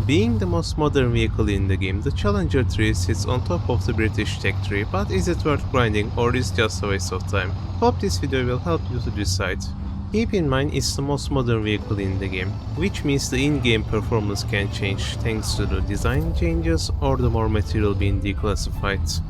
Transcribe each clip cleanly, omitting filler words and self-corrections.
Being the most modern vehicle in the game, the Challenger 3 sits on top of the British tech tree, but is it worth grinding or is it just a waste of time? Hope this video will help you to decide. Keep in mind it's the most modern vehicle in the game, which means the in-game performance can change thanks to the design changes or the more material being declassified.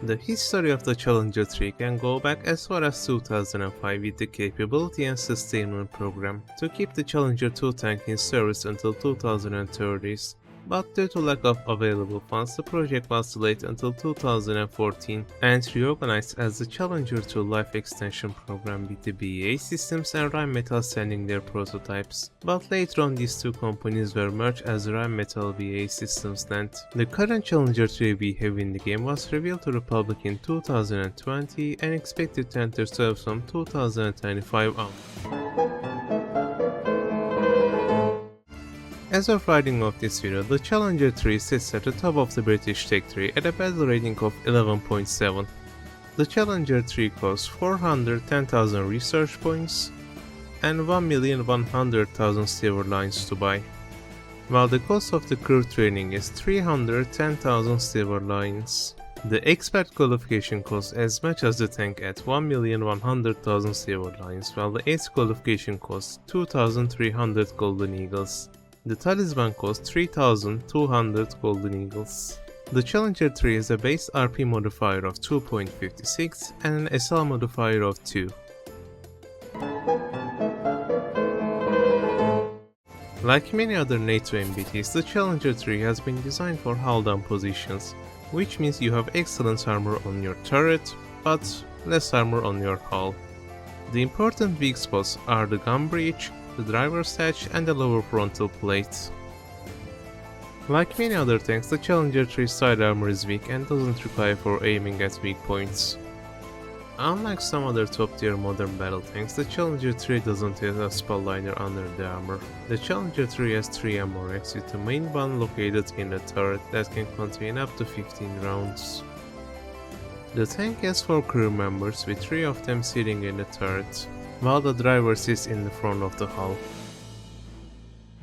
The history of the Challenger 3 can go back as far as 2005 with the Capability and Sustainment program to keep the Challenger 2 tank in service until 2030s, but due to lack of available funds the project was delayed until 2014 and reorganized as the Challenger 2 Life Extension program with the BAE Systems and Rheinmetall sending their prototypes, but later on these two companies were merged as Rheinmetall BAE Systems Land. The current Challenger 3 we have in the game was revealed to the public in 2020 and expected to enter service from 2025 on. As of writing of this video, the Challenger 3 sits at the top of the British tech tree at a battle rating of 11.7. The Challenger 3 costs 410,000 research points and 1,100,000 silver lines to buy, while the cost of the crew training is 310,000 silver lines. The expert qualification costs as much as the tank at 1,100,000 silver lines, while the ace qualification costs 2,300 golden eagles. The talisman costs 3,200 golden eagles. The Challenger 3 has a base RP modifier of 2.56 and an SL modifier of 2. Like many other NATO MBTs, the Challenger 3 has been designed for hull-down positions, which means you have excellent armor on your turret, but less armor on your hull. The important weak spots are the gun breech, the driver's hatch and the lower frontal plate. Like many other tanks, the Challenger 3 side armor is weak and doesn't require for aiming at weak points. Unlike some other top tier modern battle tanks, the Challenger 3 doesn't have a spell-liner under the armor. The Challenger 3 has 3 ammo racks with the main one located in the turret that can contain up to 15 rounds. The tank has 4 crew members with 3 of them sitting in the turret, while the driver sits in the front of the hull.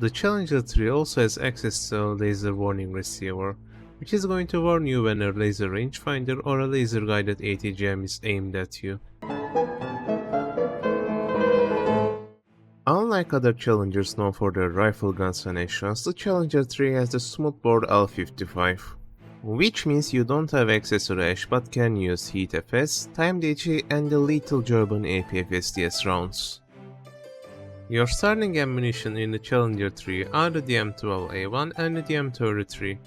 The Challenger 3 also has access to a laser warning receiver, which is going to warn you when a laser rangefinder or a laser guided ATGM is aimed at you. Unlike other Challengers known for their rifle guns and actions, the Challenger 3 has the smoothbore L55. Which means you don't have access to Rash but can use Heat FS, Timed HE and the lethal German APFSDS rounds. Your starting ammunition in the Challenger 3 are the DM12A1 and the DM33.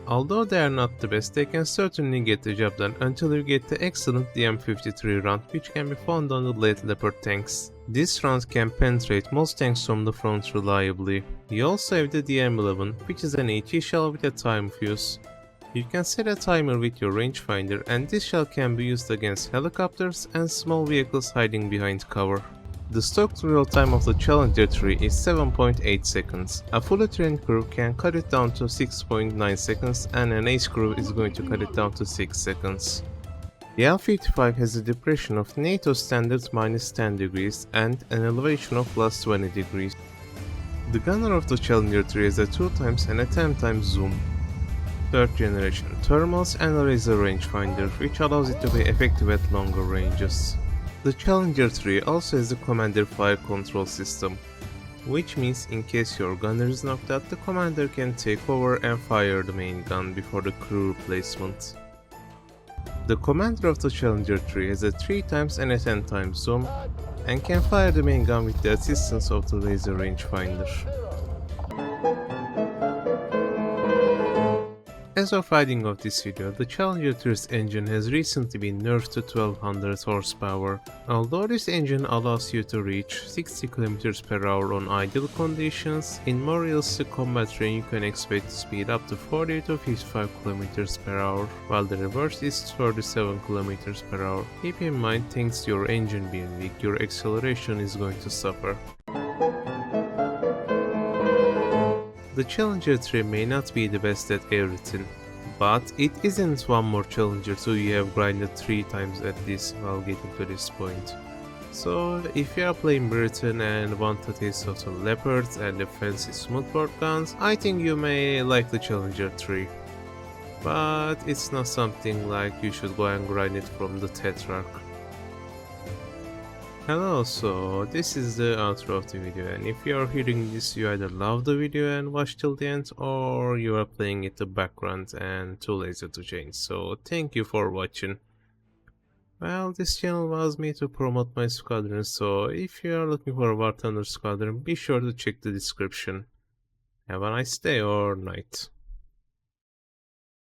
Although they are not the best, they can certainly get the job done until you get the excellent DM53 round, which can be found on the late Leopard tanks. This round can penetrate most tanks from the front reliably. You also have the DM11, which is an HE shell with a time fuse. You can set a timer with your rangefinder and this shell can be used against helicopters and small vehicles hiding behind cover. The stock real time of the Challenger 3 is 7.8 seconds. A fully trained crew can cut it down to 6.9 seconds and an ace crew is going to cut it down to 6 seconds. The L55 has a depression of NATO standard minus 10 degrees and an elevation of plus 20 degrees. The gunner of the Challenger 3 has a 2x and a 10x zoom, 3rd generation thermals and a laser rangefinder, which allows it to be effective at longer ranges. The Challenger 3 also has a commander fire control system, which means in case your gunner is knocked out, the commander can take over and fire the main gun before the crew replacement. The commander of the Challenger 3 has a 3x and a 10x zoom and can fire the main gun with the assistance of the laser rangefinder. As of writing of this video, the Challenger 3's engine has recently been nerfed to 1200 horsepower. Although this engine allows you to reach 60 km per hour on ideal conditions, in more realistic combat terrain you can expect to speed up to 40 to 55 km per hour, while the reverse is 37 km per hour. Keep in mind, thanks to your engine being weak, your acceleration is going to suffer. The Challenger 3 may not be the best at everything, but it isn't one more Challenger 2 you have grinded 3 times at least while getting to this point. So if you are playing Britain and want to taste of some leopards and the fancy smoothbore guns, I think you may like the Challenger 3. But it's not something like you should go and grind it from the Tetrarch. Hello, so this is the outro of the video, and if you are hearing this, you either love the video and watch till the end, or you are playing it the background and too lazy to change, so thank you for watching. Well, this channel allows me to promote my squadron, so if you are looking for a War Thunder squadron, be sure to check the description. Have a nice day or night.